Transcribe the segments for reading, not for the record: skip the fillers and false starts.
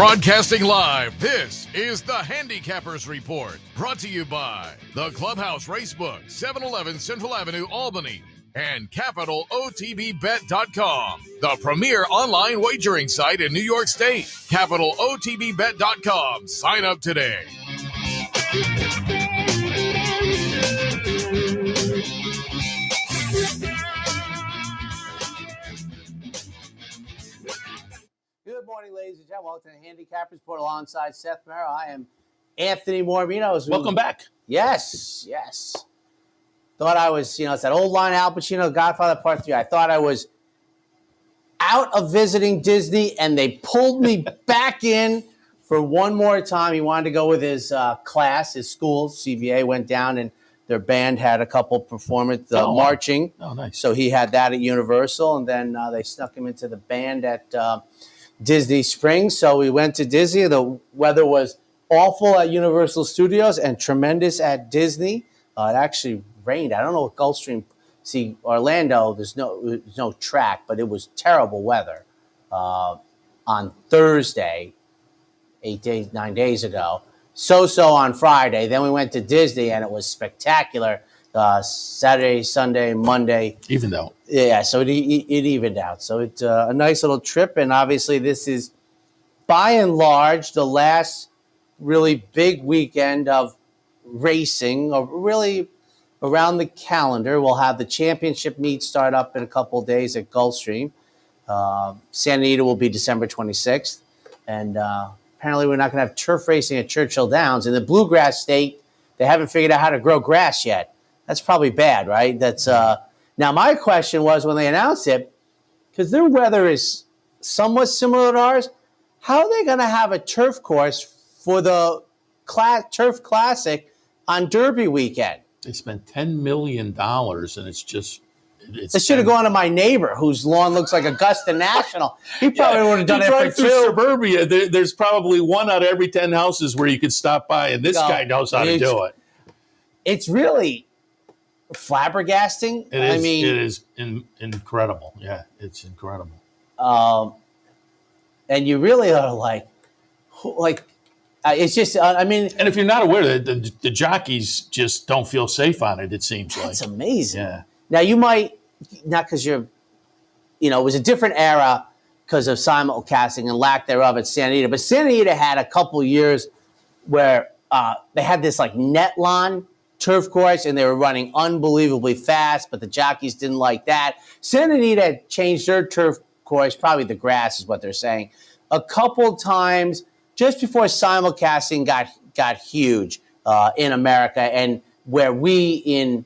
Broadcasting live, this is the Handicappers Report, brought to you by the Clubhouse Racebook, 711 Central Avenue, Albany, and CapitalOTBBet.com, the premier online wagering site in New York State. CapitalOTBBet.com. Sign up today. Good morning, ladies and gentlemen. Welcome to the Handicappers Report alongside Seth Merrow. I am Anthony Mormino. Welcome back. Yes. Thought I was, it's that old line, Al Pacino, Godfather Part 3. I thought I was out of visiting Disney, and they pulled me back in for one more time. He wanted to go with his class, his school. CVA went down, and their band had a couple performance marching. Oh, nice. So he had that at Universal, and then they snuck him into the band at Disney Springs. So we went to Disney. The weather was awful at Universal Studios and tremendous at Disney. It actually rained. I don't know what Gulfstream. See, Orlando, there's no track, but it was terrible weather on Thursday, 9 days ago. So on Friday. Then we went to Disney, and it was spectacular. Saturday, Sunday, Monday. Evened out. Yeah, so it evened out. So it's a nice little trip, and obviously this is, by and large, the last really big weekend of racing, or really around the calendar. We'll have the championship meet start up in a couple of days at Gulfstream. Santa Anita will be December 26th, and apparently we're not going to have turf racing at Churchill Downs. In the Bluegrass State, they haven't figured out how to grow grass yet. That's probably bad, right? That's now my question was, when they announced it, because their weather is somewhat similar to ours, how are they going to have a turf course for the Turf Classic on Derby weekend? They spent $10 million, and it's just... They should have gone to my neighbor, whose lawn looks like Augusta National. He probably would have done it for through suburbia. There's probably one out of every 10 houses where you could stop by, and this guy knows how to do it. It's really flabbergasting. It is incredible. Yeah, it's incredible. And you really are like, it's just, and if you're not aware, the jockeys just don't feel safe on it, it seems like. It's amazing. Yeah. Now, you might, not because you're, it was a different era because of simulcasting and lack thereof at Santa Anita, but Santa Anita had a couple years where they had this like net lawn turf course, and they were running unbelievably fast, but the jockeys didn't like that. Santa Anita changed their turf course, probably the grass is what they're saying, a couple times just before simulcasting got huge in America, and where we in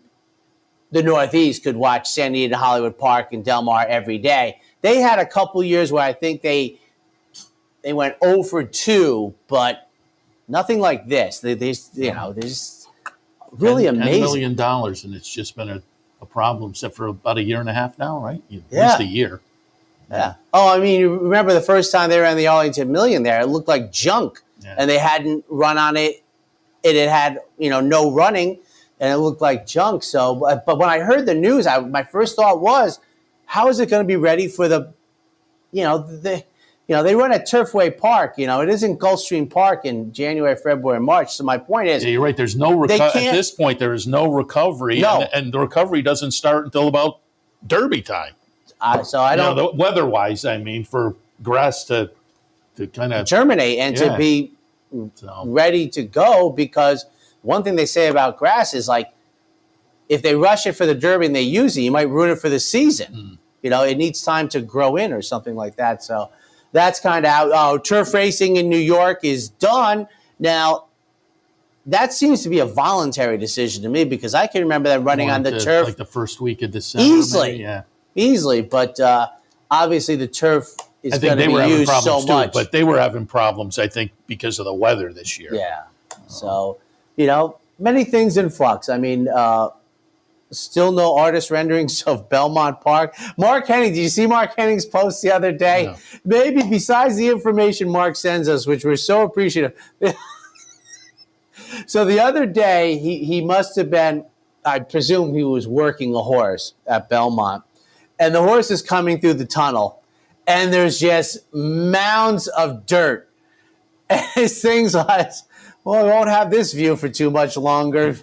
the Northeast could watch Santa Anita, Hollywood Park, and Del Mar every day. They had a couple years where I think they went 0 for 2, but nothing like this. They're just really amazing. $10 million, and it's just been a problem, except for about a year and a half now, right? At least a year. Yeah. Oh, you remember the first time they ran the Arlington Million there, it looked like junk, and they hadn't run on it. It had no running, and it looked like junk. So, but when I heard the news, my first thought was, how is it going to be ready for the, they run at Turfway Park. It isn't Gulfstream Park in January, February, March. So my point is, you're right. There's no at this point. There is no recovery, and the recovery doesn't start until about Derby time. So I don't weather-wise. For grass to kind of germinate and to be ready to go, because one thing they say about grass is, like, if they rush it for the Derby and they use it, you might ruin it for the season. It needs time to grow in or something like that. So that's kind of how turf racing in New York is done. Now, that seems to be a voluntary decision to me, because I can remember them running on the turf. Like the first week of December. Easily. But obviously the turf is going to be used so much. But they were having problems, I think, because of the weather this year. Yeah. So, many things in flux. Still no artist renderings of Belmont Park. Mark Henning, did you see Mark Henning's post the other day? No. Maybe besides the information Mark sends us, which we're so appreciative. So the other day, he must have been, I presume he was working a horse at Belmont. And the horse is coming through the tunnel. And there's just mounds of dirt And his things was, well, we won't have this view for too much longer.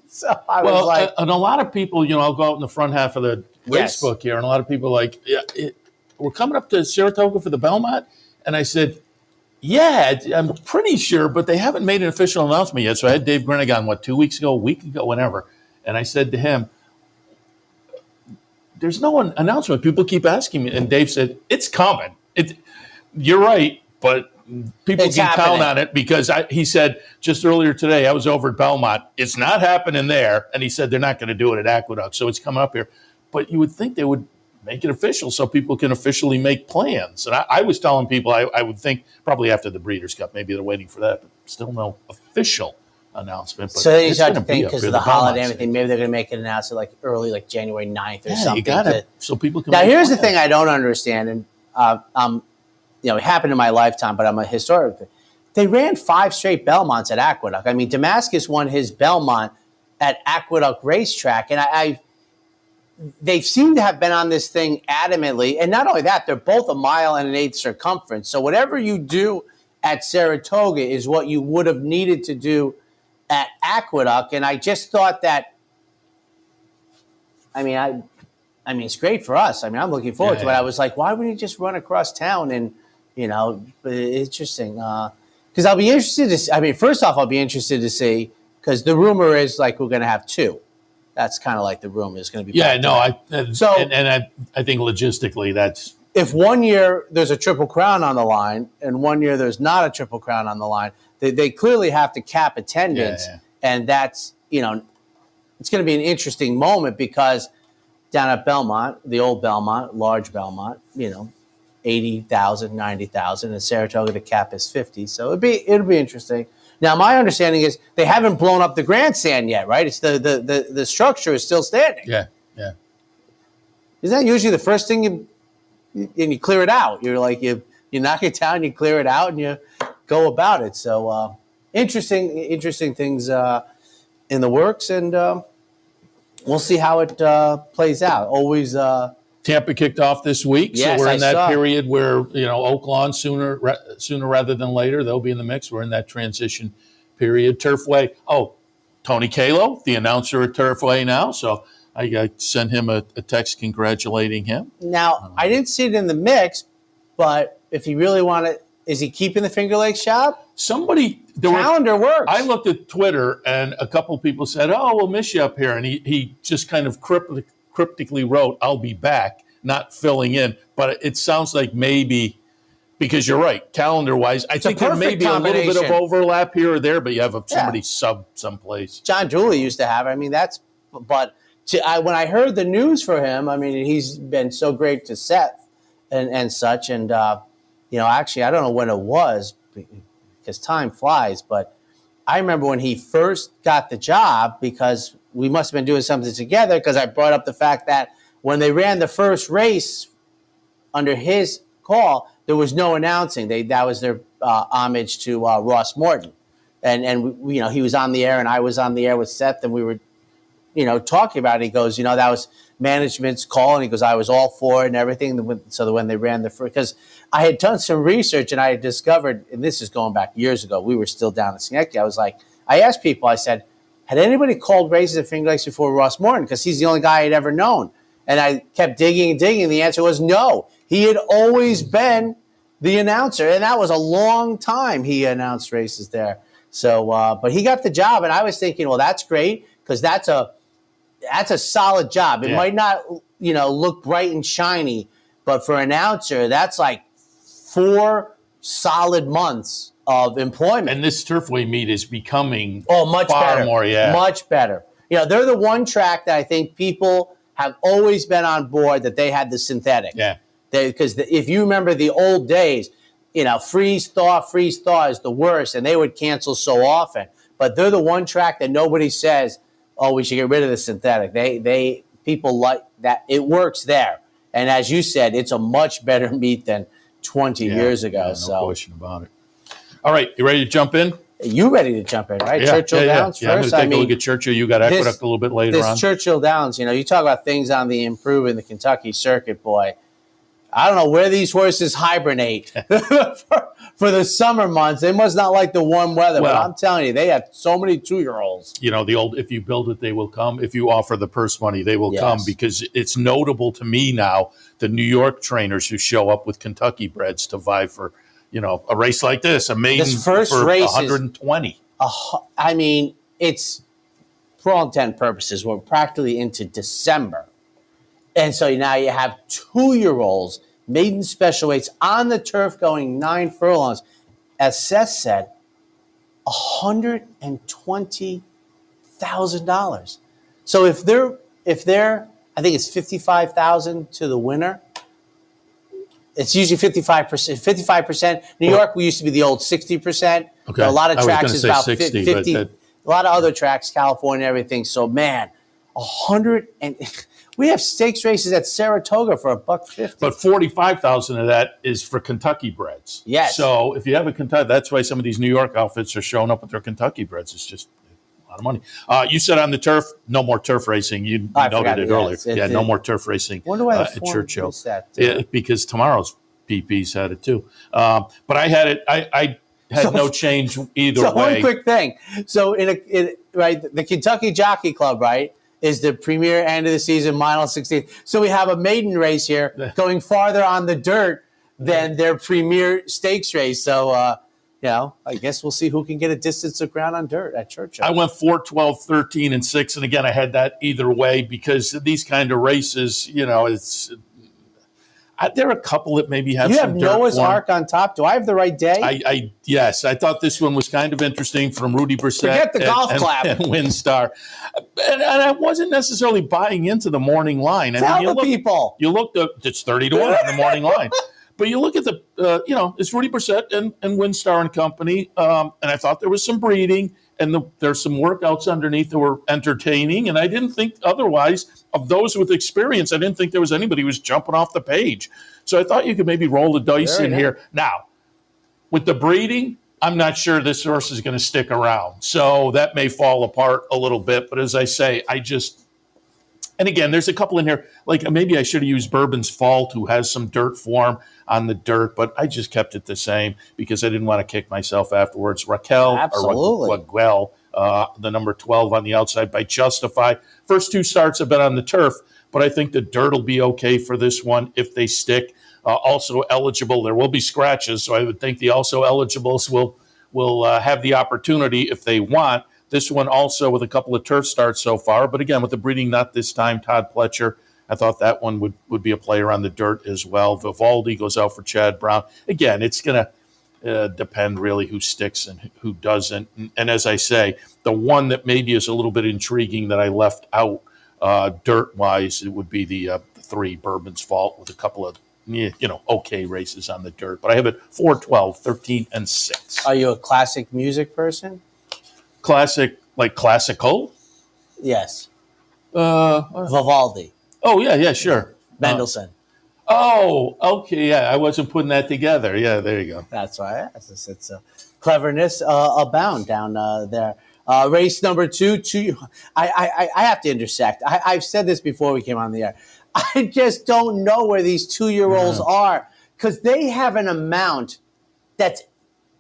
So I was like, and a lot of people, I'll go out in the front half of the race book here, and a lot of people are like, we're coming up to Saratoga for the Belmont. And I said, yeah, I'm pretty sure, but they haven't made an official announcement yet. So I had Dave Grinnig on, 2 weeks ago, a week ago, whenever. And I said to him, there's no announcement. People keep asking me. And Dave said, it's coming. You're right, but people can count on it because he said just earlier today, I was over at Belmont. It's not happening there. And he said they're not going to do it at Aqueduct. So it's coming up here. But you would think they would make it official so people can officially make plans. And I was telling people I would think probably after the Breeders' Cup, maybe they're waiting for that, but still no official announcement. But so then you start to think because of the holiday and everything, maybe they're going to make an announcement January 9th or something. You got it. So people can. Now, here's the thing I don't understand, and it happened in my lifetime, but I'm a historian. They ran 5 straight Belmonts at Aqueduct. I mean, Damascus won his Belmont at Aqueduct Racetrack, and they seem to have been on this thing adamantly. And not only that, they're both 1 1/8 circumference. So whatever you do at Saratoga is what you would have needed to do at Aqueduct. And I just thought that, it's great for us. I'm looking forward to it. I was like, why wouldn't you just run across town? And, but interesting. Because I'll be interested to see, first off, I'll be interested to see, because the rumor is we're going to have 2. That's kind of like the rumor is going to be. Yeah, no, I think logistically that's. If 1 year there's a Triple Crown on the line and 1 year there's not a Triple Crown on the line, they clearly have to cap attendance. Yeah. And that's, it's going to be an interesting moment because down at Belmont, the old Belmont, large Belmont, 80,000, 90,000, and Saratoga, the cap is 50. So it'll be interesting. Now, my understanding is they haven't blown up the grandstand yet, right? It's the structure is still standing. Yeah. Isn't that usually the first thing you clear it out? You're like, you knock it down, you clear it out, and you go about it. So interesting things in the works, and we'll see how it plays out. Always. Tampa kicked off this week, yes, so we're in that period where Oak Lawn sooner rather than later they'll be in the mix. We're in that transition period. Turfway. Oh, Tony Kalo, the announcer at Turfway now. So I sent him a text congratulating him. Now I didn't see it in the mix, but if he really wanted, is he keeping the Finger Lakes shop? Calendar works. I looked at Twitter and a couple of people said, "Oh, we'll miss you up here," and he just kind of cryptically wrote, "I'll be back," not filling in. But it sounds like maybe, because you're right, calendar-wise, I think there may be a little bit of overlap here or there, but you have somebody sub someplace. John Dooley used to have. When I heard the news for him, he's been so great to Seth and such. And, actually, I don't know when it was because time flies, but I remember when he first got the job because we must have been doing something together because I brought up the fact that when they ran the first race under his call, there was no announcing. That was their homage to Ross Morton. And he was on the air and I was on the air with Seth and we were, talking about it. He goes, that was management's call. And he goes, I was all for it and everything. So that when they ran the first, because I had done some research and I had discovered, and this is going back years ago, we were still down in Schenectady. I asked people, I said, had anybody called races at Finger Lakes before Ross Morton? Because he's the only guy I'd ever known. And I kept digging and digging. And the answer was no. He had always been the announcer. And that was a long time he announced races there. So, but he got the job. And I was thinking, well, that's great because that's a solid job. It might not, look bright and shiny. But for an announcer, that's like 4 solid months of employment. And this Turfway meet is becoming much far better. More, much better. They're the one track that I think people have always been on board that they had the synthetic. Yeah. Because if you remember the old days, freeze thaw is the worst, and they would cancel so often. But they're the one track that nobody says, "Oh, we should get rid of the synthetic." People like that. It works there, and as you said, it's a much better meet than 20 years ago. No question about it. All right, you ready to jump in? You ready to jump in, right? Churchill Downs first. I'm going to take a look at Churchill. You got Aqueduct a little bit later on. Churchill Downs, you talk about things on the improve in the Kentucky circuit, boy. I don't know where these horses hibernate for the summer months. They must not like the warm weather. Well, but I'm telling you, they have so many 2-year-olds. You know, the old, if you build it, they will come. If you offer the purse money, they will come, because it's notable to me now, the New York trainers who show up with Kentucky breds to vie for, you know, a race like this, a maiden for 120. I mean, it's, for all intent and purposes, we're practically into December. And so now you have 2-year-olds, maiden special weights on the turf going 9 furlongs. As Seth said, $120,000. So if they're, I think it's 55,000 to the winner. It's usually 55%. 55%. New York, we used to be the old 60%. Okay. A lot of tracks is about 60, 50. A lot of other tracks, California, everything. So man, 100 and. We have stakes races at Saratoga for $150. But 45,000 of that is for Kentucky breds. Yes. So if you have a Kentucky, that's why some of these New York outfits are showing up with their Kentucky breds. It's just a lot of money. You said on the turf, no more turf racing. You noted it earlier. No more turf racing at Churchill. Because tomorrow's PP's had it too. But I had it. I had no change either way. One quick thing. So the Kentucky Jockey Club, right, is the premier end of the season, mile 16. So we have a maiden race here going farther on the dirt than their premier stakes race. So, I guess we'll see who can get a distance of ground on dirt at Churchill. I went 4, 12, 13, and 6. And again, I had that either way because these kind of races, it's there are a couple that maybe have some dirt. You have Noah's Ark on top. Do I have the right day? Yes. I thought this one was kind of interesting from Rudy Brissett. Forget the golf clap. And Windstar. And I wasn't necessarily buying into the morning line. Tell the people. You looked at, it's 30 to 1 in the morning line. But you look at the, it's Rudy Brissett and Windstar and company. And I thought there was some breeding. And there's some workouts underneath that were entertaining. And I didn't think otherwise of those with experience. I didn't think there was anybody who was jumping off the page. So I thought you could maybe roll the dice here. Now, with the breeding, I'm not sure this horse is going to stick around. So that may fall apart a little bit. But as I say, and again, there's a couple in here, like maybe I should have used Bourbon's Fault, who has some dirt form on the dirt, but I just kept it the same because I didn't want to kick myself afterwards. Raquel, the number 12 on the outside by Justify. First 2 starts have been on the turf, but I think the dirt will be okay for this one if they stick. Also eligible, there will be scratches, so I would think the also eligibles will have the opportunity if they want. This one also with a couple of turf starts so far. But again, with the breeding nut this time, Todd Pletcher, I thought that one would be a player on the dirt as well. Vivaldi goes out for Chad Brown. Again, it's going to depend really who sticks and who doesn't. And as I say, the one that maybe is a little bit intriguing that I left out dirt-wise, it would be the 3, Bourbon's Fault, with a couple of okay races on the dirt. But I have it 4, 12, 13, and 6. Are you a classic music person? Classic, like classical? Yes. Vivaldi. Oh, yeah, sure. Mendelssohn. Okay, yeah. I wasn't putting that together. Yeah, there you go. That's why I asked. It's cleverness abound down there. Race number 2. I have to intersect. I've said this before we came on the air. I just don't know where these 2-year-olds are because they have an amount that's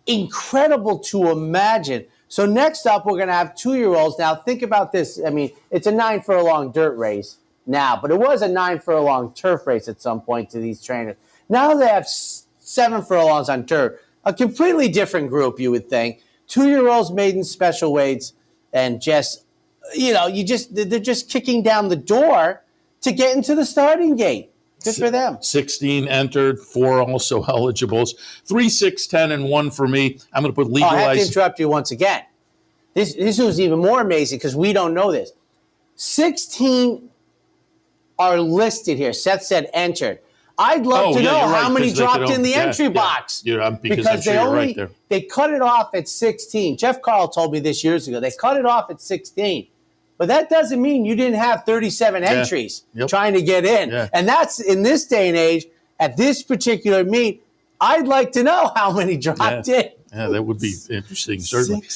incredible to imagine. So next up, we're going to have 2-year-olds. Now, think about this. I mean, it's a 9 furlong dirt race now, but it was a 9 furlong turf race at some point to these trainers. Now they have 7 furlongs on dirt. A completely different group, you would think. 2-year-olds, maiden special weights, and just, they're just kicking down the door to get into the starting gate. Good for them. 16 entered, 4 also eligibles. 3, 6, 10, and 1 for me. I'm going to put legalized. I have to interrupt you once again. This was even more amazing because we don't know this. 16 are listed here. Seth said entered. I'd love to know how many dropped in the entry box. Because you're right there. They cut it off at 16. Jeff Carl told me this years ago. They cut it off at 16. But that doesn't mean you didn't have 37 entries trying to get in. Yeah. And that's, in this day and age, at this particular meet, I'd like to know how many dropped in. Yeah, that would be interesting, certainly.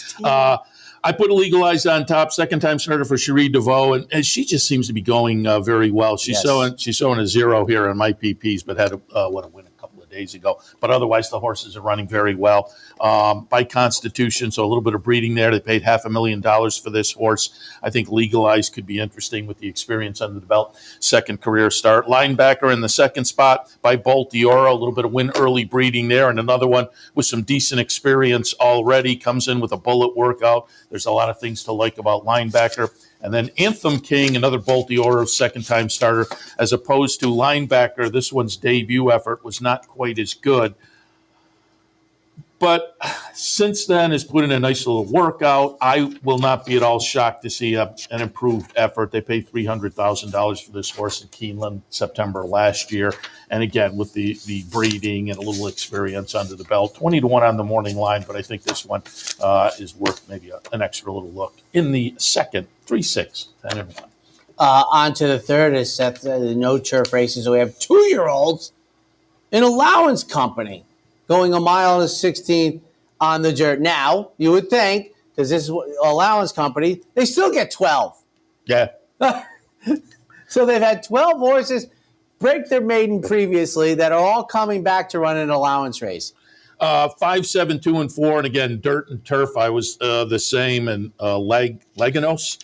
I put Legalized on top, second-time starter for Cherie DeVoe, and she just seems to be going very well. She's showing a 0 here on my PPs, but had a win a couple of days ago. But otherwise, the horses are running very well by constitution, so a little bit of breeding there. They paid $500,000 for this horse. I think Legalized could be interesting with the experience under the belt. Second career start. Linebacker in the second spot by Bolt Dioro, a little bit of win early breeding there, and another one with some decent experience already. Comes in with a bullet workout. There's a lot of things to like about linebacker. And then Anthem King, another Bolt Dioro second-time starter, as opposed to linebacker. This one's debut effort was not quite as good. But since then has put in a nice little workout. I will not be at all shocked to see an improved effort. They paid $300,000 for this horse in Keeneland September last year. And again, with the breeding and a little experience under the belt, 20-1 on the morning line. But I think this one is worth maybe an extra little look. In the second, 3-6, 10-1. On to the third is Seth, the no turf races. So we have 2-year-olds in allowance company going a mile and a 16th on the dirt. Now, you would think, because this is allowance company, they still get 12. Yeah. So they've had 12 horses break their maiden previously that are all coming back to run an allowance race. 5, 7, 2, and 4. And again, dirt and turf, I was the same. And Leganos.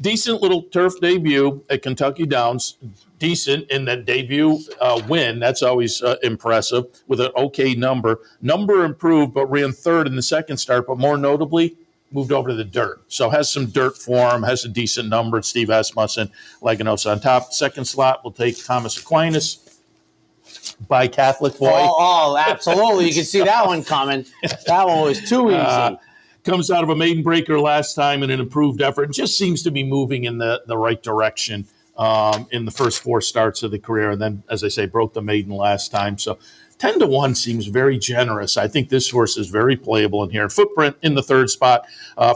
Decent little turf debut at Kentucky Downs. Decent in that debut win. That's always impressive with an okay number. Number improved, but ran third in the second start. But more notably, moved over to the dirt. So has some dirt form, has a decent number. Steve Asmussen, Leganos on top. Second slot, we'll take Thomas Aquinas by Catholic Boy. Oh, absolutely. You can see that one coming. That one was too easy. Comes out of a maiden breaker last time in an improved effort. Just seems to be moving in the right direction in the first 4 starts of the career. And then, as I say, broke the maiden last time. So 10-1 seems very generous. I think this horse is very playable in here. Footprint in the third spot.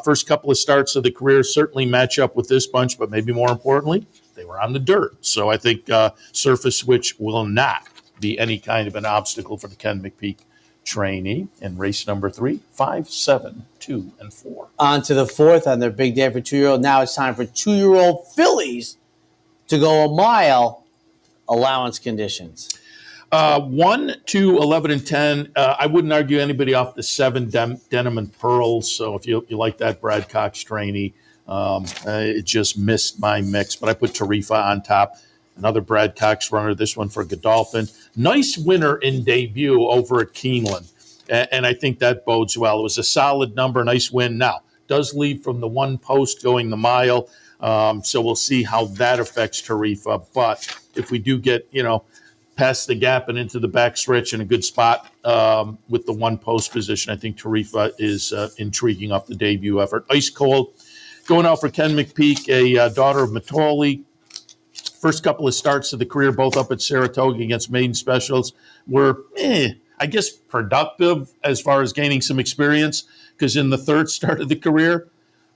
First couple of starts of the career certainly match up with this bunch, but maybe more importantly, they were on the dirt. So I think surface switch will not be any kind of an obstacle for the Ken McPeak trainee in race number 3, 5, 7, 2, and 4. On to the fourth on their big day for 2-year-old. Now it's time for 2-year-old fillies to go a mile, allowance conditions. 1, 2, 11, and 10. I wouldn't argue anybody off the 7 Denim and Pearls. So if you like that Brad Cox trainee, it just missed my mix. But I put Tarifa on top. Another Brad Cox runner, this one for Godolphin. Nice winner in debut over at Keeneland. And I think that bodes well. It was a solid number, nice win. Now, does leave from the 1 post going the mile. So we'll see how that affects Tarifa. But if we do get, past the gap and into the back stretch in a good spot with the 1 post position, I think Tarifa is intriguing off the debut effort. Ice cold. Going out for Ken McPeak, a daughter of Matoli. First couple of starts of the career, both up at Saratoga against maiden specials, were, I guess, productive as far as gaining some experience, because in the third start of the career,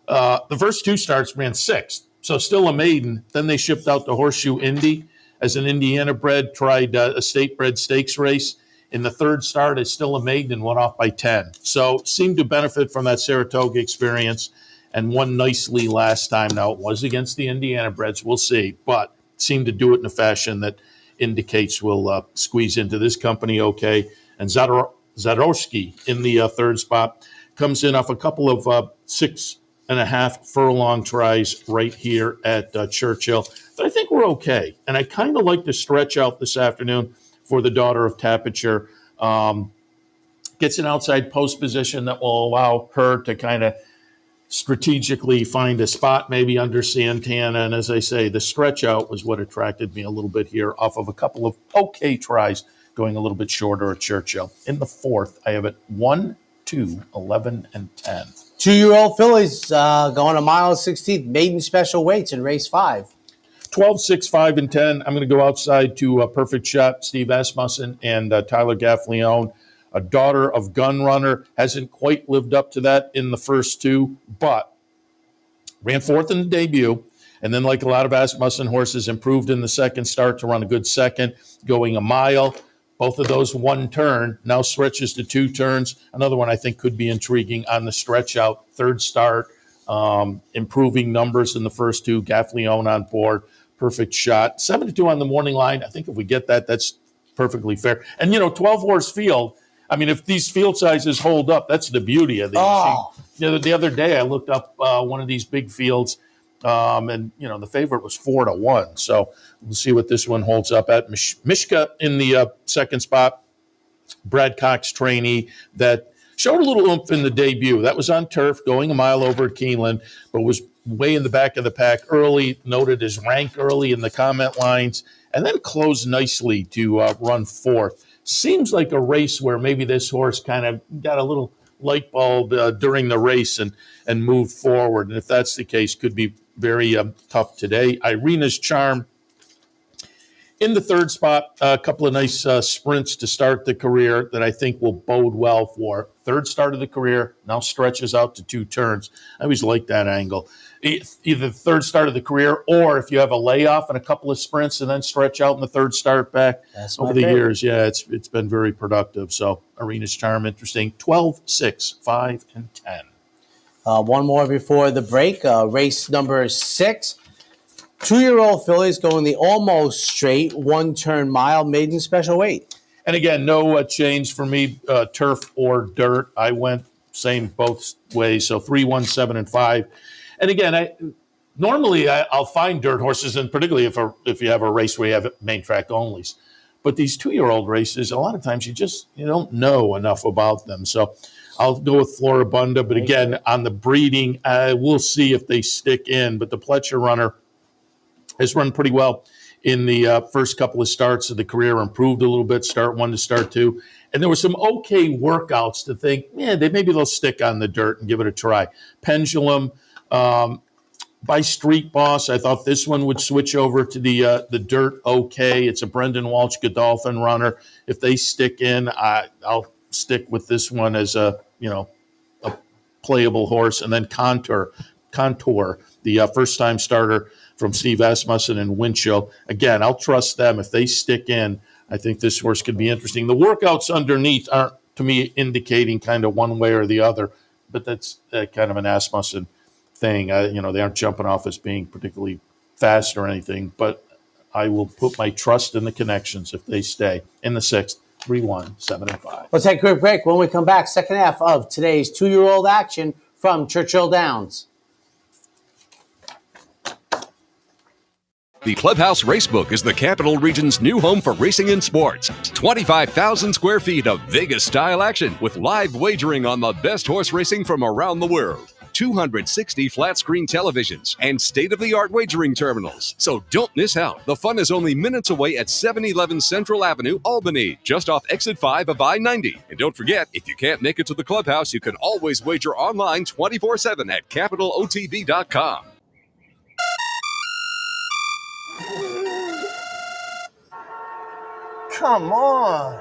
the first 2 starts ran 6th, so still a maiden. Then they shipped out the Horseshoe Indy as an Indiana bred, tried a state bred stakes race. In the third start, it's still a maiden and went off by 10. So seemed to benefit from that Saratoga experience and won nicely last time. Now, it was against the Indiana breds. We'll see, but seemed to do it in a fashion that indicates we'll squeeze into this company okay. And Zadorski in the third spot comes in off a couple of 6.5 furlong tries right here at Churchill. But I think we're okay. And I kind of like to stretch out this afternoon for the daughter of Tapiture. Gets an outside post position that will allow her to kind of strategically find a spot maybe under Santana. And as I say, the stretch out was what attracted me a little bit here off of a couple of okay tries going a little bit shorter at Churchill. In the fourth, I have it 1, 2, 11, and 10. 2-year-old fillies going a mile and 16th, maiden special weights in race 5. 12, 6, 5, and 10. I'm going to go outside to a perfect shot, Steve Asmussen and Tyler Gaffleone. A daughter of Gun Runner, hasn't quite lived up to that in the first 2, but ran 4th in the debut. And then, like a lot of Asmussen horses, improved in the second start to run a good second, going a mile. Both of those one turn, now stretches to 2 turns. Another one I think could be intriguing on the stretch out. Third start, improving numbers in the first 2. Gaffleone on board, perfect shot. 7-2 on the morning line. I think if we get that, that's perfectly fair. And, 12-horse field, I mean, if these field sizes hold up, that's the beauty of these. The other day I looked up one of these big fields, and, the favorite was 4-1. So we'll see what this one holds up at. Mishka in the second spot, Brad Cox trainee that showed a little oomph in the debut. That was on turf, going a mile over at Keeneland, but was way in the back of the pack early, noted his rank early in the comment lines, and then closed nicely to run fourth. Seems like a race where maybe this horse kind of got a little light bulb during the race and moved forward. And if that's the case, could be very tough today. Irina's Charm in the third spot, a couple of nice sprints to start the career that I think will bode well for. Third start of the career, now stretches out to 2 turns. I always like that angle. Either the third start of the career, or if you have a layoff and a couple of sprints and then stretch out in the third start back. That's over the years. Yeah, it's been very productive. So Irina's Charm, interesting. 12, 6, 5, and 10. One more before the break. Race number 6. 2-year-old fillies going the almost straight 1-turn mile maiden special weight. And again, no change for me, turf or dirt. I went same both ways. So 3, 1, 7, and 5. And again, normally I'll find dirt horses, and particularly if you have a race where you have main track onlys. But these 2-year-old races, a lot of times you don't know enough about them. So I'll go with Floribunda. But again, on the breeding, we'll see if they stick in. But the Pletcher runner has run pretty well in the first couple of starts of the career, improved a little bit, start 1 to start 2. And there were some okay workouts to think, maybe they'll stick on the dirt and give it a try. Pendulum, by Street Boss, I thought this one would switch over to the dirt okay. It's a Brendan Walsh Godolphin runner. If they stick in, I'll stick with this one as a playable horse. And then Contour, the first-time starter from Steve Asmussen and Winchell. Again, I'll trust them. If they stick in, I think this horse could be interesting. The workouts underneath aren't, to me, indicating kind of one way or the other, but that's kind of an Asmussen thing. They aren't jumping off as being particularly fast or anything, but I will put my trust in the connections if they stay in the 6th, 3, 1, 7, and 5. We'll take a quick break. When we come back, second half of today's 2-year-old action from Churchill Downs. The Clubhouse Racebook is the Capital Region's new home for racing and sports. 25,000 square feet of Vegas-style action with live wagering on the best horse racing from around the world. 260 flat-screen televisions and state-of-the-art wagering terminals. So don't miss out. The fun is only minutes away at 711 Central Avenue, Albany, just off Exit 5 of I-90. And don't forget, if you can't make it to the Clubhouse, you can always wager online 24/7 at capitalotb.com. Come on.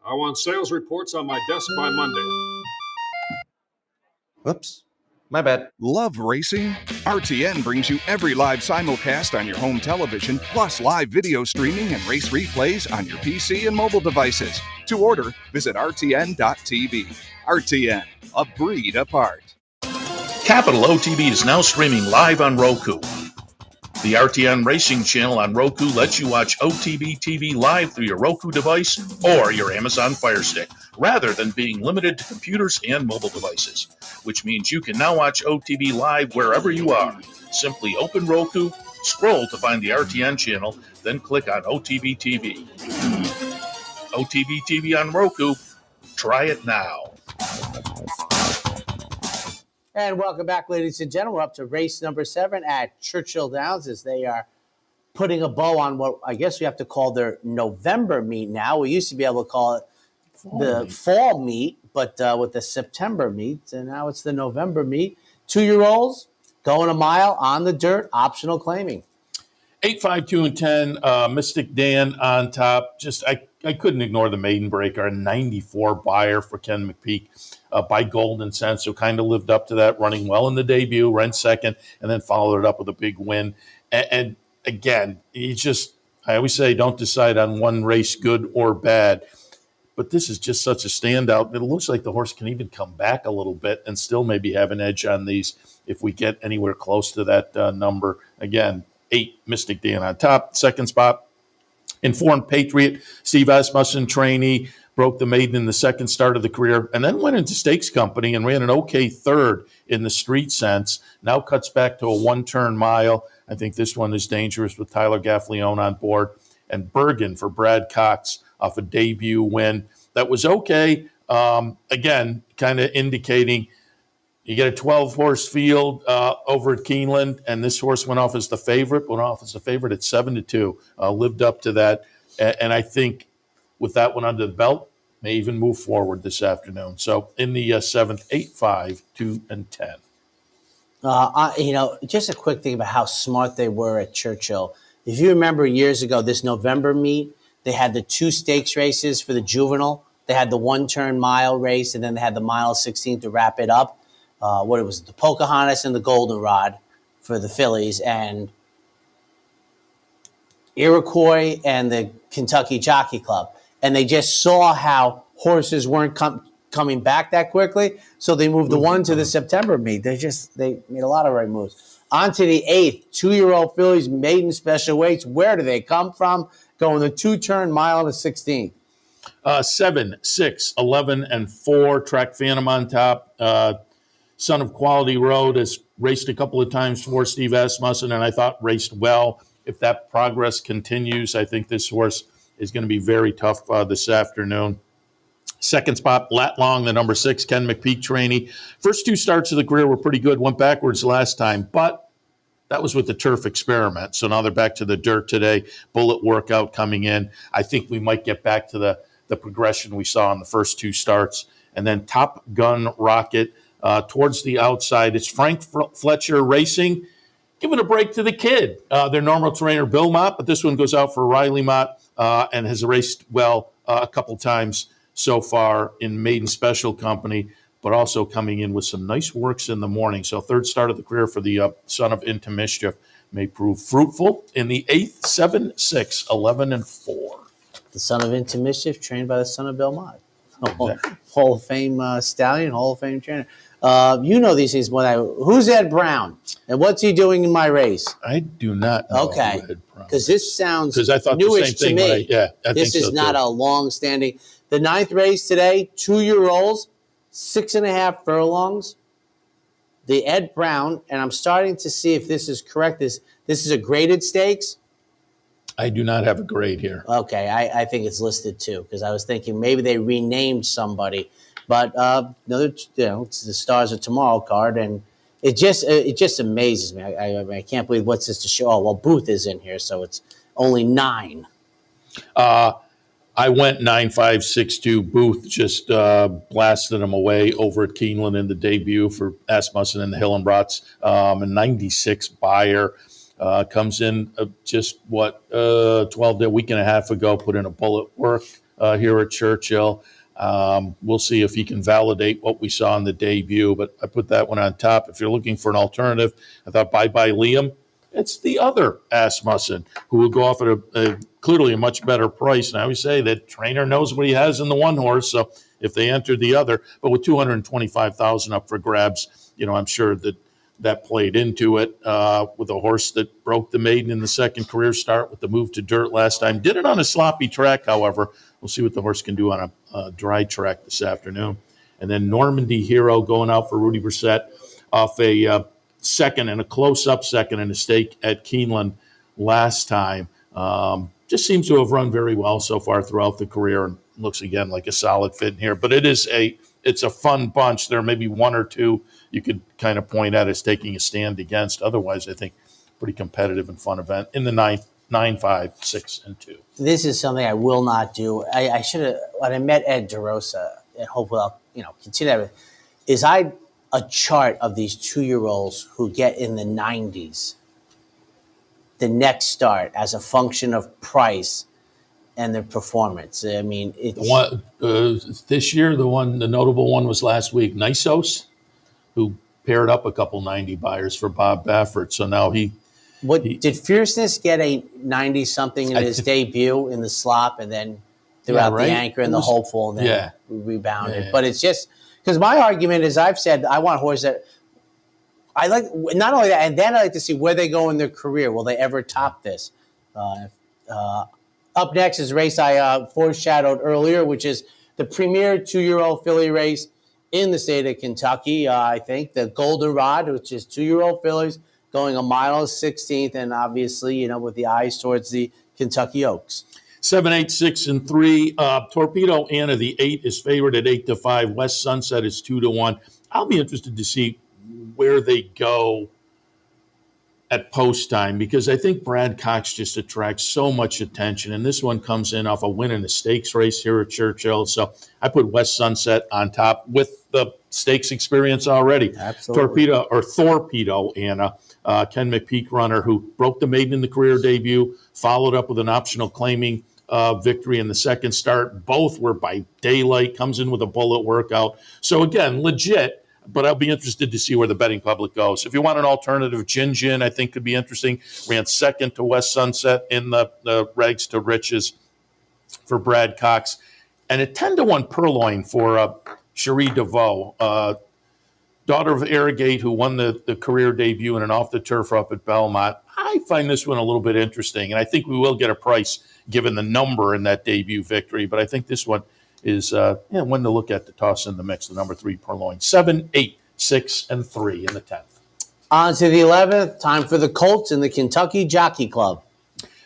I want sales reports on my desk by Monday. Whoops. My bad. Love racing? RTN brings you every live simulcast on your home television, plus live video streaming and race replays on your PC and mobile devices. To order, visit rtn.tv. RTN, a breed apart. Capital OTB is now streaming live on Roku. The RTN Racing channel on Roku lets you watch OTB TV live through your Roku device or your Amazon Fire Stick, rather than being limited to computers and mobile devices, which means you can now watch OTB live wherever you are. Simply open Roku, scroll to find the RTN channel, then click on OTB TV. OTB TV on Roku. Try it now. And welcome back, ladies and gentlemen. We're up to race number 7 at Churchill Downs as they are putting a bow on what I guess we have to call their November meet now. We used to be able to call it fall meet, but with the September meet, and now it's the November meet. 2-year-olds going a mile on the dirt, optional claiming. 8, 5, 2, and 10. Mystic Dan on top. Just I couldn't ignore the maiden breaker. A 94 buyer for Ken McPeak by Golden Sense, who kind of lived up to that, running well in the debut, ran second, and then followed it up with a big win. And again, he just I always say don't decide on one race, good or bad. But this is just such a standout. It looks like the horse can even come back a little bit and still maybe have an edge on these if we get anywhere close to that number. Again, 8, Mystic Dan on top. Second spot, Informed Patriot, Steve Asmussen, trainee, broke the maiden in the second start of the career, and then went into Stakes Company and ran an okay third in the Street Sense. Now cuts back to a 1-turn mile. I think this one is dangerous with Tyler Gaffleone on board. And Bergen for Brad Cox off a debut win. That was okay. Again, kind of indicating you get a 12-horse field over at Keeneland, and this horse went off as the favorite, at 7-2, lived up to that. And I think with that one under the belt, may even move forward this afternoon. So in the 7th, 8, 5, 2, and 10. Just a quick thing about how smart they were at Churchill. If you remember years ago, this November meet, they had the 2 stakes races for the juvenile. They had the 1-turn mile race, and then they had the mile 16 to wrap it up. The Pocahontas and the Goldenrod for the fillies, and Iroquois and the Kentucky Jockey Club. And they just saw how horses weren't coming back that quickly, so they moved the one to the September meet. They made a lot of right moves. On to the 8th, 2-year-old fillies, maiden special weights. Where do they come from? Going the 2-turn mile and the 16. 7, 6, 11, and 4. Track Phantom on top. Son of Quality Road has raced a couple of times for Steve Asmussen, and I thought raced well. If that progress continues, I think this horse is going to be very tough this afternoon. Second spot, Lat Long, the number 6, Ken McPeak trainee. First 2 starts of the career were pretty good. Went backwards last time, but that was with the turf experiment. So now they're back to the dirt today. Bullet workout coming in. I think we might get back to the progression we saw in the first 2 starts. And then Top Gun Rocket towards the outside. It's Frank Fletcher Racing. Giving a break to the kid. Their normal trainer, Bill Mott, but this one goes out for Riley Mott and has raced well a couple times so far in maiden special company, but also coming in with some nice works in the morning. So 3rd start of the career for the son of Into Mischief may prove fruitful in the 8th, 7, 6, 11, and 4. The son of Into Mischief, trained by the son of Bill Mott. Hall of Fame stallion, Hall of Fame trainer. You know these things. Who's Ed Brown, and what's he doing in my race? I do not know. Okay, because this sounds I thought newish the same to thing. me. This is not a long-standing. The 9th race today, 2-year-olds, 6.5 furlongs. The Ed Brown, and I'm starting to see if this is correct. This is a graded stakes. I do not have a grade here. Okay, I think it's listed too, because I was thinking maybe they renamed somebody. But it's the Stars of Tomorrow card, and it just amazes me. I can't believe what's this to show. Oh, well, Booth is in here, so it's only 9. I went 9-5-6-2. Booth just blasted him away over at Keeneland in the debut for Asmussen and the Hillenbrotts. A 96 buyer comes in a week and a half ago, put in a bullet work here at Churchill. We'll see if he can validate what we saw in the debut, but I put that one on top. If you're looking for an alternative, I thought Bye Bye Liam. It's the other Asmussen who will go off at clearly a much better price. And I always say that trainer knows what he has in the one horse. So if they enter the other, but with $225,000 up for grabs, I'm sure that played into it with a horse that broke the maiden in the second career start with the move to dirt last time. Did it on a sloppy track, however. We'll see what the horse can do on a dry track this afternoon. And then Normandy Hero going out for Rudy Brissett off a second and a close-up second in a stake at Keeneland last time. Just seems to have run very well so far throughout the career and looks again like a solid fit in here. But it's a fun bunch. There may be one or two you could kind of point at as taking a stand against. Otherwise, I think pretty competitive and fun event in the 9, 5, 6, and 2. This is something I will not do. I should have, when I met Ed DeRosa, and hopefully I'll continue that, is a chart of these 2-year-olds who get in the 90s the next start as a function of price and their performance. I mean, it's this year, the notable one was last week, Nisos, who paired up a couple 90 buyers for Bob Baffert. So now he Did Fierceness get a 90-something in his debut in the slop, and then throughout the Anchor and the Hopeful, and then rebounded? But it's just because my argument is, I've said I want horses that I like. Not only that, and then I like to see where they go in their career. Will they ever top this? Up next is a race I foreshadowed earlier, which is the premier 2-year-old filly race in the state of Kentucky. I think the Goldenrod, which is 2-year-old fillies going 1.16 miles, and obviously, with the eyes towards the Kentucky Oaks. 7, 8, 6, and 3. Torpedo Anna, the 8, is favored at 8-5. West Sunset is 2-1. I'll be interested to see where they go at post time, because I think Brad Cox just attracts so much attention, and this one comes in off a win in the stakes race here at Churchill. So I put West Sunset on top with the stakes experience already. Absolutely. Torpedo Anna, Ken McPeak runner, who broke the maiden in the career debut, followed up with an optional claiming victory in the second start. Both were by daylight, comes in with a bullet workout. So again, legit. But I'll be interested to see where the betting public goes. If you want an alternative, Gin, I think could be interesting. Ran second to West Sunset in the Regs to Riches for Brad Cox. And a 10-1 Purloin for Cherie DeVoe, daughter of Arrogate, who won the career debut in an off-the-turf up at Belmont. I find this one a little bit interesting, and I think we will get a price given the number in that debut victory. But I think this one is one to look at to toss in the mix, the number 3 Purloin. 7, 8, 6, and 3 in the 10th. On to the 11th. Time for the Colts in the Kentucky Jockey Club.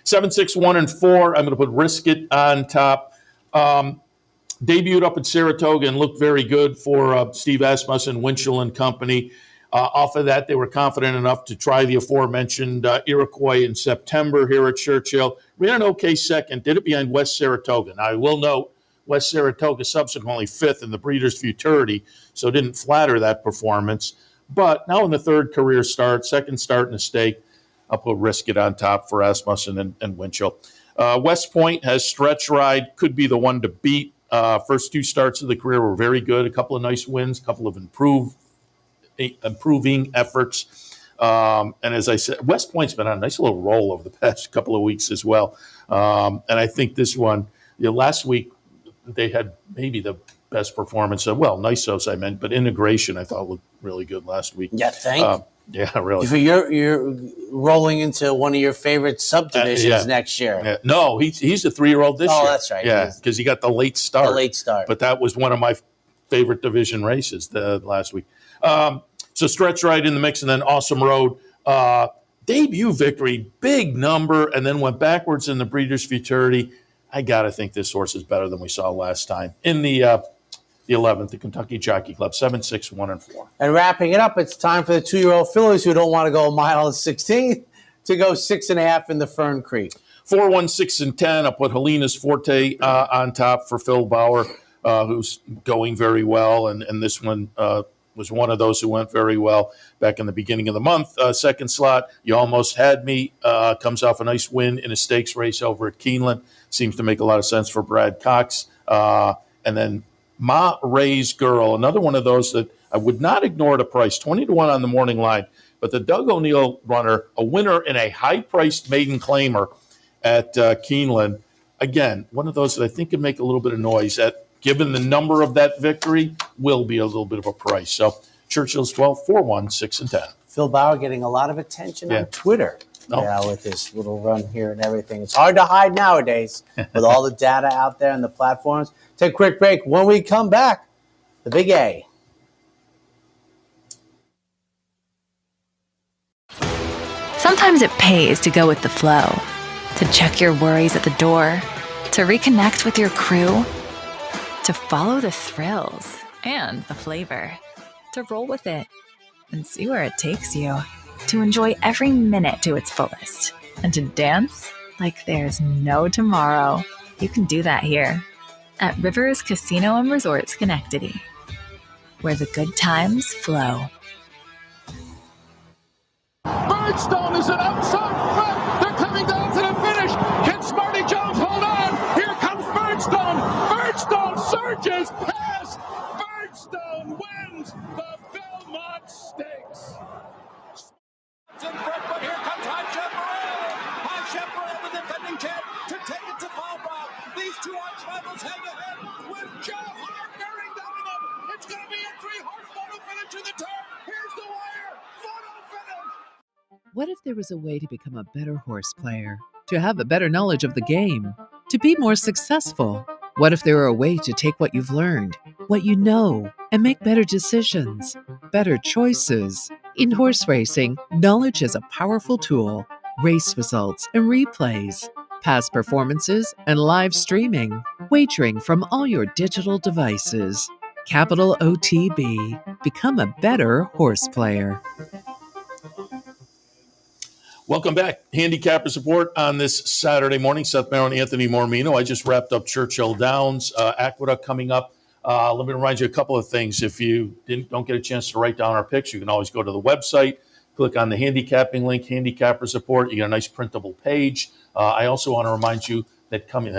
7, 6, 1, and 4. I'm going to put Risk It on top. Debuted up at Saratoga and looked very good for Steve Asmussen, Winchell and company. Off of that, they were confident enough to try the aforementioned Iroquois in September here at Churchill. Ran an okay second, did it behind West Saratoga. Now, I will note, West Saratoga subsequently 5th in the Breeders' Futurity, so didn't flatter that performance. But now in the third career start, second start in a stake, I'll put Risk It on top for Asmussen and Winchell. West Point has Stretch Ride, could be the one to beat. First 2 starts of the career were very good. A couple of nice wins, a couple of improving efforts. And as I said, West Point's been on a nice little roll over the past couple of weeks as well. And I think this one, last week, they had maybe the best performance. Nysos I meant, but Integration I thought looked really good last week. Yeah, thanks. Yeah, really. You're rolling into one of your favorite subdivisions next year. Yeah. No, he's a 3-year-old this year. Oh, that's right. Yeah, because he got the late start. But that was one of my favorite division races last week. So Stretch Ride in the mix, and then Awesome Road. Debut victory, big number, and then went backwards in the Breeders' Futurity. I got to think this horse is better than we saw last time. In the 11th, the Kentucky Jockey Club, 7, 6, 1, and 4. And wrapping it up, it's time for the 2-year-old fillies who don't want to go 1.16 to go 6.5 in the Fern Creek. 4, 1, 6, and 10. I'll put Helena's Forte on top for Phil Bauer, who's going very well. And this one was one of those who went very well back in the beginning of the month. Second slot, You Almost Had Me, comes off a nice win in a stakes race over at Keeneland. Seems to make a lot of sense for Brad Cox. And then Ma Ray's Girl, another one of those that I would not ignore at a price, 20-1 on the morning line. But the Doug O'Neill runner, a winner in a high-priced maiden claimer at Keeneland. Again, one of those that I think can make a little bit of noise. Given the number of that victory, will be a little bit of a price. So Churchill's 12, 4, 1, 6, and 10. Phil Bauer getting a lot of attention on Twitter. With his little run here and everything. It's hard to hide nowadays with all the data out there and the platforms. Take a quick break. When we come back, the Big A. Sometimes it pays to go with the flow, to check your worries at the door, to reconnect with your crew, to follow the thrills and the flavor, to roll with it and see where it takes you, to enjoy every minute to its fullest, and to dance like there's no tomorrow. You can do that here at Rivers Casino and Resort Schenectady, where the good times flow. Birdstone is an outside front. They're coming down to the finish. Can Smarty Jones hold on? Here comes Birdstone. Birdstone surges past. Birdstone wins the Belmont Stakes. In front, but here comes High Jump. there was a way to become a better horse player, to have a better knowledge of the game, to be more successful? What if there were a way to take what you've learned, what you know, and make better decisions, better choices? In horse racing, knowledge is a powerful tool. Race results and replays, past performances and live streaming, wagering from all your digital devices. Capital OTB. Become a better horse player. Welcome back. Handicappers Report on this Saturday morning. Seth, Merrow, and Anthony Mormino. I just wrapped up Churchill Downs, Aqueduct coming up. Let me remind you a couple of things. If you don't get a chance to write down our picks, you can always go to the website, click on the handicapping link, Handicappers Report. You get a nice printable page. I also want to remind you that coming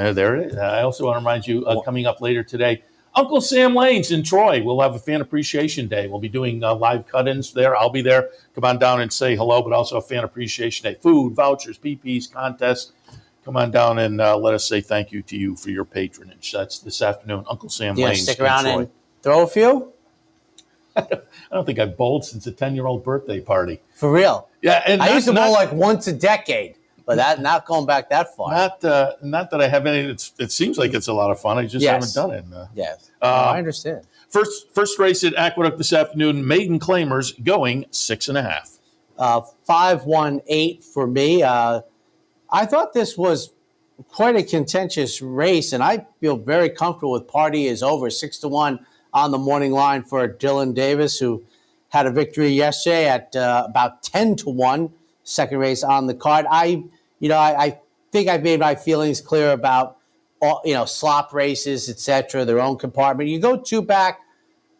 up later today, Uncle Sam Lane's in Troy. We'll have a Fan Appreciation Day. We'll be doing live cut-ins there. I'll be there. Come on down and say hello, but also a Fan Appreciation Day. Food, vouchers, PPs, contests. Come on down and let us say thank you to you for your patronage. That's this afternoon. Uncle Sam Lane's stick around in Troy. and throw a few? I don't think I've bowled since a 10-year-old birthday party. For real? Yeah, and I used to bowl like once a decade. But that not going back that far. Not that I have any. It seems like it's a lot of fun. I just haven't done it. Yes, I understand. First race at Aqueduct this afternoon. Maiden claimers going 6.5. 5-1-8 for me. I thought this was quite a contentious race, and I feel very comfortable with Party is Over 6-1 on the morning line for Dylan Davis, who had a victory yesterday at about 10-1. Second race on the card. I think I've made my feelings clear about slop races, etc., their own compartment. You go two back,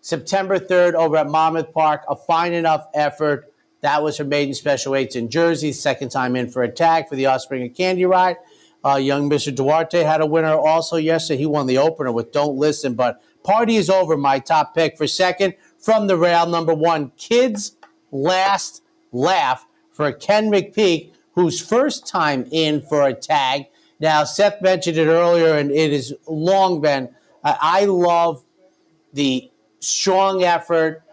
September 3rd over at Monmouth Park, a fine enough effort. That was her maiden special weights in Jersey, second time in for a tag for the Offspring of Candy Ride. Young Mr. Duarte had a winner also yesterday. He won the opener with Don't Listen, but Party is Over, my top pick for second. From the rail, number 1, Kids Last Laugh for Ken McPeak, whose first time in for a tag. Now, Seth mentioned it earlier, and it has long been, I love the strong effort.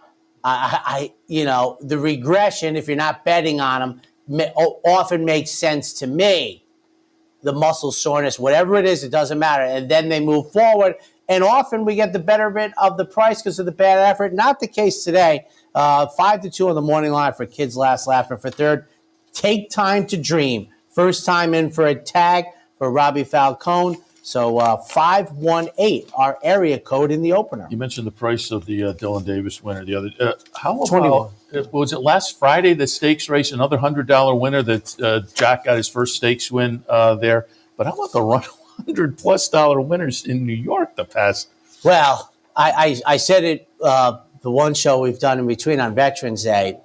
The regression, if you're not betting on them, often makes sense to me. The muscle soreness, whatever it is, it doesn't matter. And then they move forward. And often we get the betterment of the price because of the bad effort. Not the case today. 5-2 on the morning line for Kids Last Laugh. For third, Take Time to Dream. First time in for a tag for Robbie Falcone. So 518, our area code in the opener. You mentioned the price of the Dylan Davis winner the other. How about 21. Was it last Friday the stakes race? Another $100 winner that Jack got his first stakes win there. But how about the $100+ winners in New York the past? Well, I said it. The one show we've done in between on Veterans Day,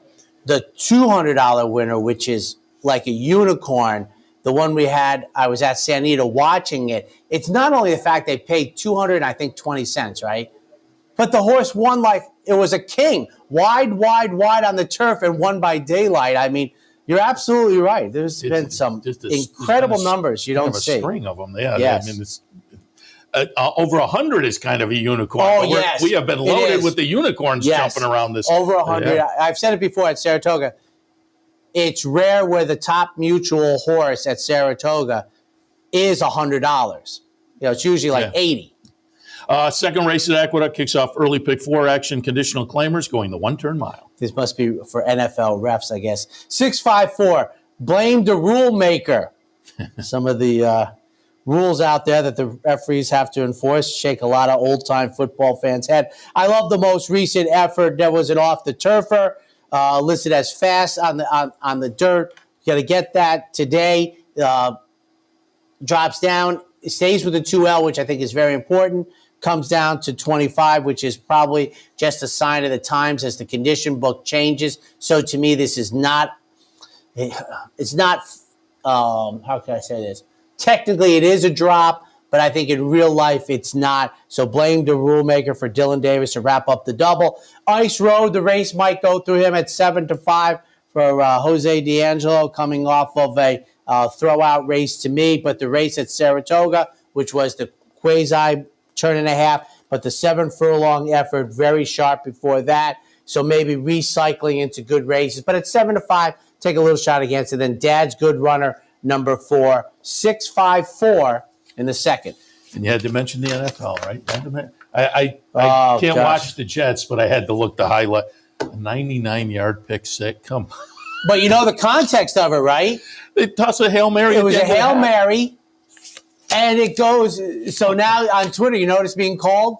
the $200 winner, which is like a unicorn, the one we had, I was at San Anita watching it. It's not only the fact they paid $220, right? But the horse won like it was a king. Wide on the turf and won by daylight. I mean, you're absolutely right. There's been some incredible numbers you don't see. A string of them, yeah. Yes. I mean, it's, over 100 is kind of a unicorn. Oh, yes. We have been loaded with the unicorns jumping around this. Over 100. Yeah. I've said it before at Saratoga. It's rare where the top mutual horse at Saratoga is $100. It's usually like 80. Second race at Aqueduct kicks off early pick 4 action. Conditional claimers going the 1-turn mile. This must be for NFL refs, I guess. 654. Blame the rule maker. Some of the rules out there that the referees have to enforce shake a lot of old-time football fans' head. I love the most recent effort. There was an off-the-turfer listed as fast on the dirt. You got to get that today. Drops down, stays with the 2L, which I think is very important. Comes down to 25, which is probably just a sign of the times as the condition book changes. So to me, this is not. It's not. How can I say this? Technically, it is a drop, but I think in real life, it's not. So blame the rule maker for Dylan Davis to wrap up the double. Ice Road, the race might go through him at 7-5 for Jose D'Angelo, coming off of a throwout race to me. But the race at Saratoga, which was the quasi turn and a half, but the 7 furlong effort, very sharp before that. So maybe recycling into good races. But at 7-5, take a little shot against it. Then Dad's Good Runner, number 4, 654 in the second. And you had to mention the NFL, right? I can't watch the Jets, but I had to look the highlight. A 99-yard pick six. Come on. But you know the context of it, right? They toss a Hail Mary. It was a Hail Mary, and it goes. So now on Twitter, you know what it's being called?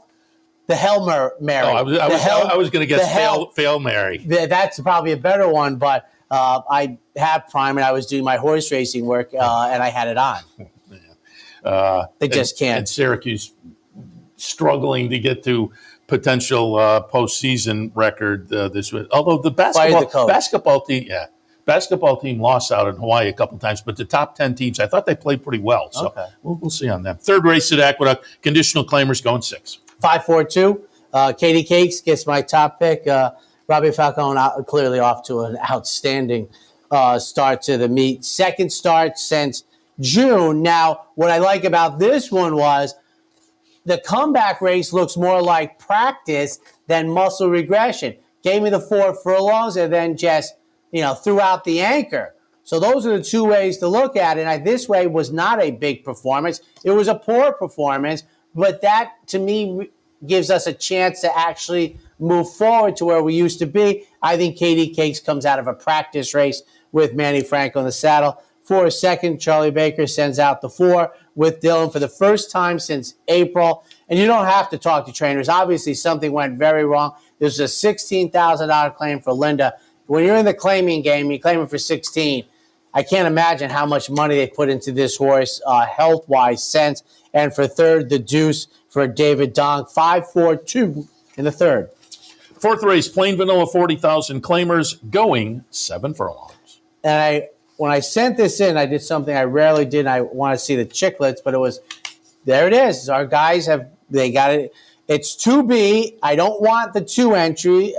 The Hail Mary. Oh, I was going to guess Fail Mary. That's probably a better one, but I have Prime, and I was doing my horse racing work, and I had it on. They just can't. And Syracuse struggling to get to potential postseason record this week. Although the basketball team lost out in Hawaii a couple times, but the top 10 teams, I thought they played pretty well. So we'll see on them. Third race at Aqueduct, conditional claimers going 6. 542. Katie Cakes gets my top pick. Robbie Falcone clearly off to an outstanding start to the meet. Second start since June. Now, what I like about this one was the comeback race looks more like practice than muscle regression. Gave me the 4 furlongs and then just, threw out the anchor. So those are the two ways to look at it. And this way was not a big performance. It was a poor performance, but that to me gives us a chance to actually move forward to where we used to be. I think Katie Cakes comes out of a practice race with Manny Franco in the saddle. For a second, Charlie Baker sends out the 4 with Dylan for the first time since April. And you don't have to talk to trainers. Obviously, something went very wrong. This was a $16,000 claim for Linda. When you're in the claiming game, you're claiming for 16. I can't imagine how much money they put into this horse health-wise since. And for third, the Deuce for David Dong, 5-4-2 in the third. Fourth race, plain vanilla 40,000 claimers going 7 furlongs. And when I sent this in, I did something I rarely did. I want to see the chicklets, but there it is. Our guys they got it. It's 2B. I don't want the 2 entry.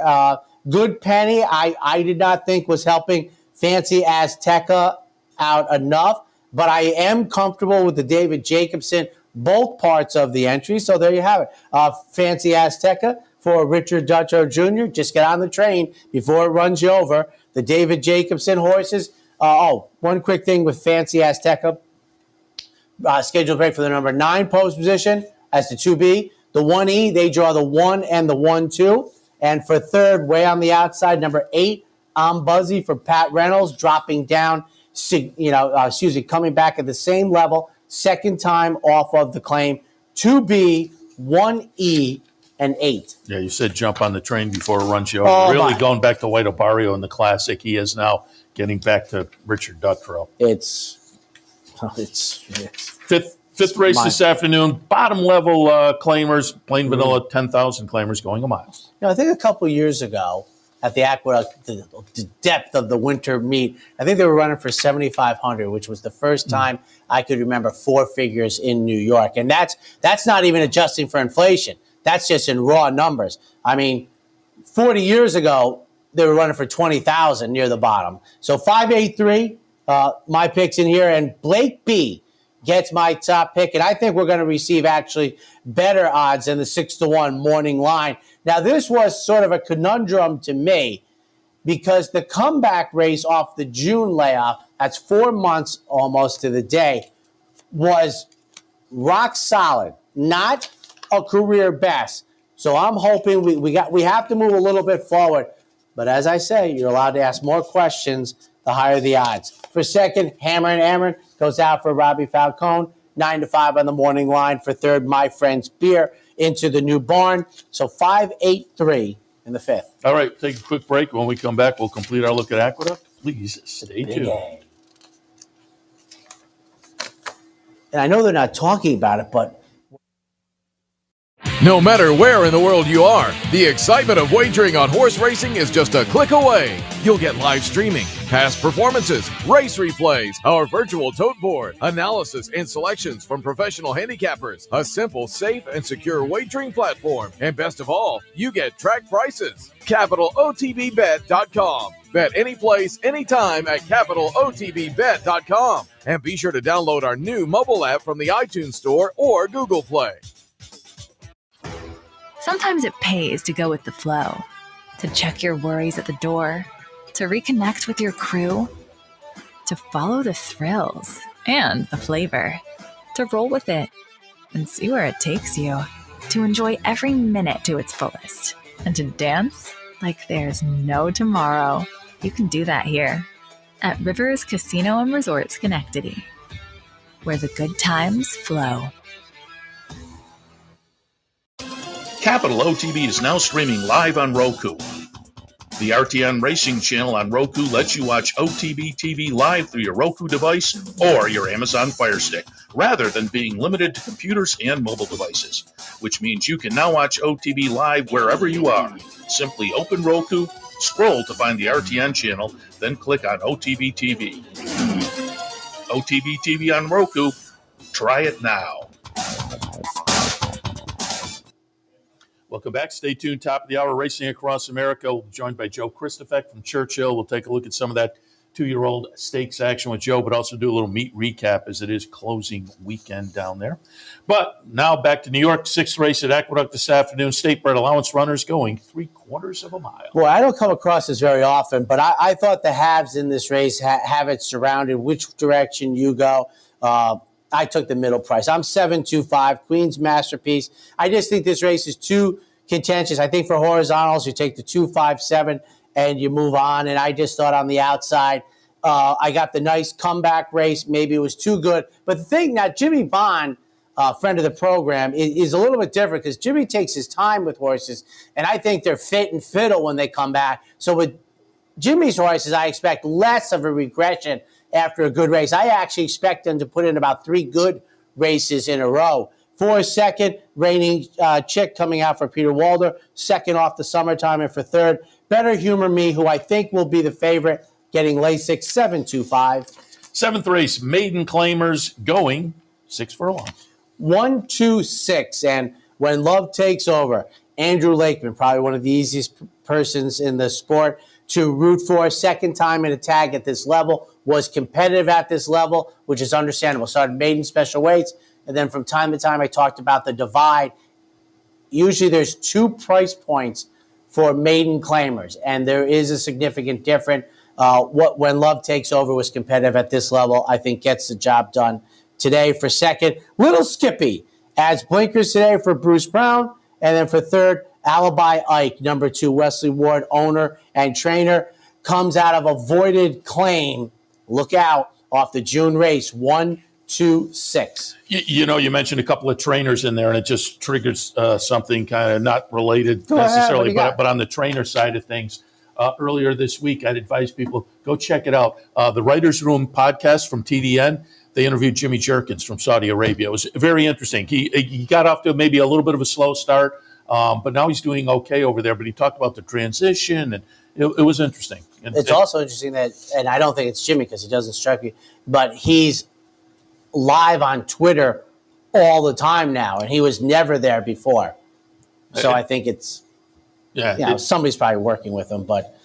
Good Penny, I did not think was helping Fancy Azteca out enough, but I am comfortable with the David Jacobson, both parts of the entry. So there you have it. Fancy Azteca for Richard Dutcher Jr. Just get on the train before it runs you over. The David Jacobson horses. One quick thing with Fancy Azteca. Scheduled break for the number 9 post position as the 2B. The 1E, they draw the 1 and the 1-2. And for third, way on the outside, number 8, I'm Buzzy for Pat Reynolds, dropping down, coming back at the same level, second time off of the claim. 2B, 1E, and 8. Yeah, you said jump on the train before it runs you over. Really going back to White Obario in the Classic. He is now getting back to Richard Dutrow. It's Fifth race this afternoon. Bottom level claimers, plain vanilla 10,000 claimers going a mile. I think a couple years ago at the Aqueduct, the depth of the winter meet, I think they were running for 7,500, which was the first time I could remember 4 figures in New York. And that's not even adjusting for inflation. That's just in raw numbers. I mean, 40 years ago, they were running for 20,000 near the bottom. So 583, my picks in here, and Blake B gets my top pick, and I think we're going to receive actually better odds than the 6-1 morning line. Now, this was sort of a conundrum to me because the comeback race off the June layoff, that's 4 months almost to the day, was rock solid, not a career best. So I'm hoping we have to move a little bit forward. But as I say, you're allowed to ask more questions, the higher the odds. For second, Hammer and Amron goes out for Robbie Falcone, 9-5 on the morning line. For third, My Friend's Beer into the new barn. So 5-8-3 in the fifth. All right, take a quick break. When we come back, we'll complete our look at Aqueduct. Please stay tuned. And I know they're not talking about it, but no matter where in the world you are, the excitement of wagering on horse racing is just a click away. You'll get live streaming, past performances, race replays, our virtual tote board, analysis and selections from professional handicappers, a simple, safe, and secure wagering platform, and best of all, you get track prices. CapitalOTBBet.com. Bet any place, anytime at CapitalOTBBet.com. And be sure to download our new mobile app from the iTunes Store or Google Play. Sometimes it pays to go with the flow, to check your worries at the door, to to reconnect with your crew, to follow the thrills and the flavor, to roll with it and see where it takes you, to enjoy every minute to its fullest, and to dance like there's no tomorrow. You can do that here at Rivers Casino and Resort Schenectady, where the good times flow. Capital OTB is now streaming live on Roku. The RTN Racing channel on Roku lets you watch OTB TV live through your Roku device or your Amazon Fire Stick, rather than being limited to computers and mobile devices, which means you can now watch OTB live wherever you are. Simply open Roku, scroll to find the RTN channel, then click on OTB TV. OTB TV on Roku. Try it now. Welcome back. Stay tuned. Top of the hour, Racing Across America. We'll be joined by Joe Christofek from Churchill. We'll take a look at some of that 2-year-old stakes action with Joe, but also do a little meet recap as it is closing weekend down there. But now back to New York. 6th race at Aqueduct this afternoon. State bred allowance runners going 3/4 of a mile. Well, I don't come across this very often, but I thought the halves in this race have it surrounded. Which direction you go? I took the middle price. I'm 7.25, Queen's Masterpiece. I just think this race is too contentious. I think for horizontals, you take the 2.57 and you move on. And I just thought on the outside, I got the nice comeback race. Maybe it was too good. But the thing now, Jimmy Bond, friend of the program, is a little bit different because Jimmy takes his time with horses. And I think they're fit and fiddle when they come back. So with Jimmy's horses, I expect less of a regression after a good race. I actually expect them to put in about 3 good races in a row. For second, Reigning Chick coming out for Peter Walder. Second off the Summertime. And for third, Better Humor Me, who I think will be the favorite, getting LASIK 7.25. 7th race, Maiden Claimers going 6 furlongs. 1-2-6. And When Love Takes Over, Andrew Lakeman, probably one of the easiest persons in the sport to root for. Second time in a tag at this level, was competitive at this level, which is understandable. Started maiden special weights, and then from time to time I talked about the divide. Usually there's 2 price points for maiden claimers, and there is a significant difference. When Love Takes Over was competitive at this level, I think gets the job done today. For second, Little Skippy adds blinkers today for Bruce Brown, and then for third, Alibi Ike, number 2, Wesley Ward, owner and trainer, comes out of a voided claim. Look out, off the June race, 1-2-6. You know, you mentioned a couple of trainers in there, and it just triggers something kind of not related necessarily, but on the trainer side of things. Earlier this week, I'd advise people, go check it out. The Writers' Room podcast from TDN, they interviewed Jimmy Jerkins from Saudi Arabia. It was very interesting. He got off to maybe a little bit of a slow start, but now he's doing okay over there. But he talked about the transition, and it was interesting. It's also interesting that, and I don't think it's Jimmy because he doesn't strike me, but he's live on Twitter all the time now, and he was never there before. So I think it's, somebody's probably working with him, but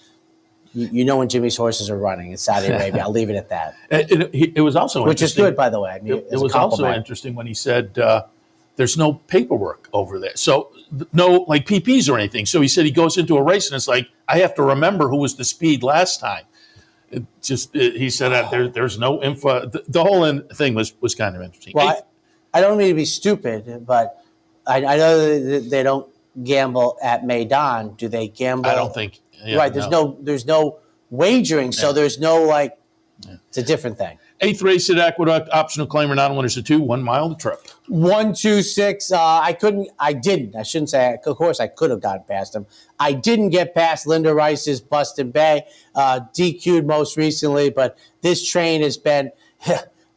you know when Jimmy's horses are running in Saudi Arabia. I'll leave it at that. It was also which is good, by the way. I mean, it was also interesting when he said there's no paperwork over there, so no like PPs or anything. So he said he goes into a race and it's like, I have to remember who was the speed last time. He said that there's no info. The whole thing was kind of interesting. Well, I don't mean to be stupid, but I know that they don't gamble at Maidan. Do they gamble? I don't think. Yeah, right. There's no wagering, so there's no it's a different thing. 8th race at Aqueduct, optional claimer, non-winners to 2, 1 mile the trip. 1-2-6. I didn't. I shouldn't say. Of course, I could have gotten past him. I didn't get past Linda Rice's Bustin' Bay, DQ'd most recently, but this train has been.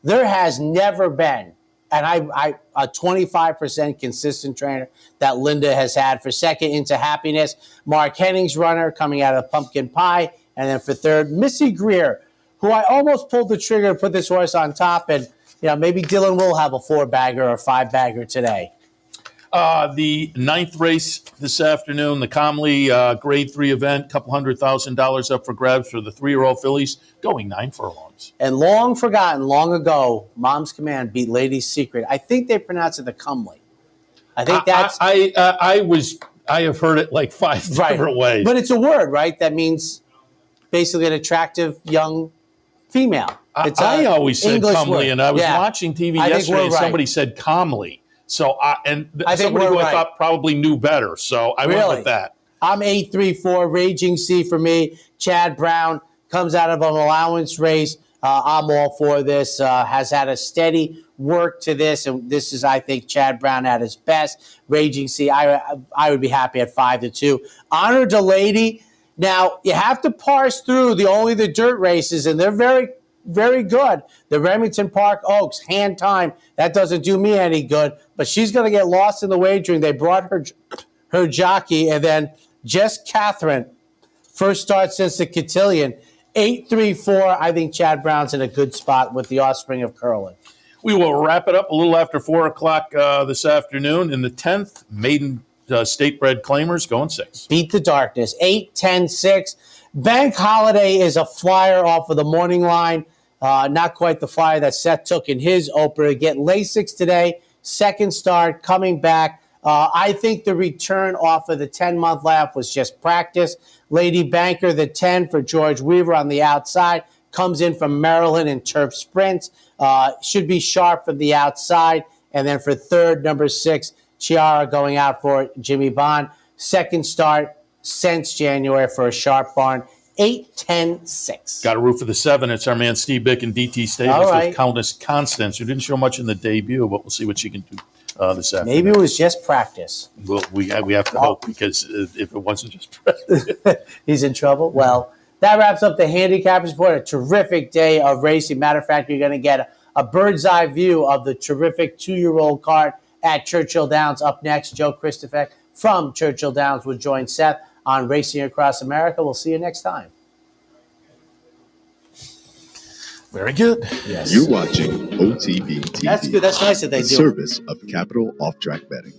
There has never been, and I a 25% consistent trainer that Linda has had. For second, Into Happiness, Mark Henning's runner coming out of Pumpkin Pie, and then for third, Missy Greer, who I almost pulled the trigger and put this horse on top, and maybe Dylan will have a 4-bagger or 5-bagger today. The 9th race this afternoon, the Comley Grade 3 event, $200,000 up for grabs for the 3-year-old fillies, going 9 furlongs. And long forgotten, long ago, Mom's Command beat Lady's Secret. I think they pronounce it the Comley. I think that's. I have heard it like 5 different ways, but it's a word, right? That means basically an attractive young female. I always said English comely, word. and I was watching TV yesterday, and somebody said calmly. So, somebody who I thought probably knew better. So I went with that. I'm 834, Raging C for me. Chad Brown comes out of an allowance race. I'm all for this. Has had a steady work to this, and this is, I think, Chad Brown at his best. Raging C, I would be happy at 5-2. Honor to Lady. Now, you have to parse through the dirt races, and they're very, very good. The Remington Park Oaks, hand time, that doesn't do me any good, but she's going to get lost in the wagering. They brought her jockey, and then Jess Catherine, first start since the cotillion. 8-3-4. I think Chad Brown's in a good spot with the offspring of Curlin. We will wrap it up a little after 4 o'clock this afternoon. In the 10th, maiden state-bred claimers going 6. Beat the darkness. 8-10-6. Bank Holiday is a flyer off of the morning line. Not quite the flyer that Seth took in his opener. Get Lasix today. Second start, coming back. I think the return off of the 10-month lap was just practice. Lady Banker, the 10 for George Weaver on the outside, comes in from Maryland in turf sprints. Should be sharp from the outside. And then for third, number 6, Chiara going out for Jimmy Bond. Second start since January for a sharp barn. 8-10-6. Got a root for the 7. It's our man Steve Bick and DT Stables with Countess Constance, who didn't show much in the debut, but we'll see what she can do this afternoon. Maybe it was just practice. Well, we have to hope, because if it wasn't just practice. He's in trouble. Well, that wraps up the Handicappers Report. A terrific day of racing. Matter of fact, you're going to get a bird's eye view of the terrific 2-year-old card at Churchill Downs. Up next, Joe Christopher from Churchill Downs will join Seth on Racing Across America. We'll see you next time. Very good. Yes. You're watching OTB TV. That's good. That's nice that they do. Service of Capital Off-Track Betting.